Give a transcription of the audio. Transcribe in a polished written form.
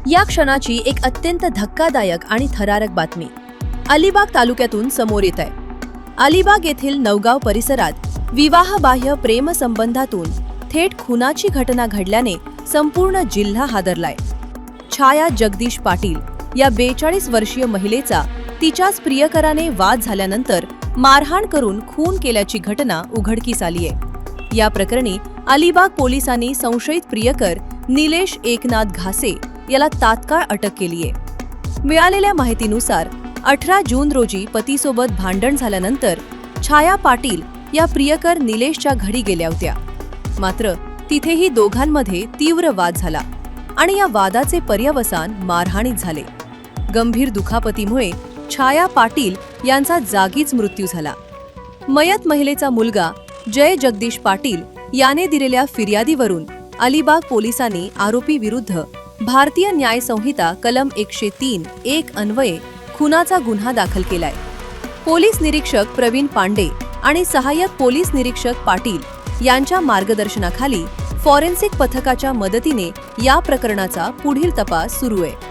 या क्षणाची एक अत्यंत धक्कादायक आणि थरारक बातमी अलिबाग तालुक्यातून समोर येत आहे। अलिबाग येथील नवगाव परिसरात विवाहबाह्य प्रेमसंबंधातून थेट खुनाची घटना घडल्याने संपूर्ण जिल्हा हादरलाय। छाया जगदीश पाटील या 42 वर्षीय महिलेचा तिच्याच प्रियकराने वाद झाल्यानंतर मारहाण करून खून केल्याची घटना उघडकीस आली आहे। या प्रकरणी अलिबाग पोलिसांनी संशयित प्रियकर निलेश एकनाथ घासे याला तात्काळ अटक केली आहे। मिळालेल्या माहितीनुसार 18 जून रोजी पतीसोबत भांडण झाल्यानंतर छाया पाटील या प्रियकर निलेशच्या घरी गेल्या होत्या। मात्र तिथेही दोघांमध्ये तीव्र वाद झाला आणि या वादाचे पर्यवसान मारहाणीत झाले। गंभीर दुखापतीमुळे छाया पाटील यांचा जागीच मृत्यू झाला। मयत महिलेचा मुलगा जय जगदीश पाटील याने दिलेल्या फिर्यादीवरून अलिबाग पोलिसांनी आरोपी विरुद्ध भारतीय न्याय संहिता कलम 103(1) अन्वये खुनाचा गुन्हा दाखल केलाय। पोलीस निरीक्षक प्रवीण पांडे आणि सहाय्यक पोलीस निरीक्षक पाटील यांच्या मार्गदर्शनाखाली फॉरेन्सिक पथकाच्या मदतीने या प्रकरणाचा पुढील तपास सुरू आहे।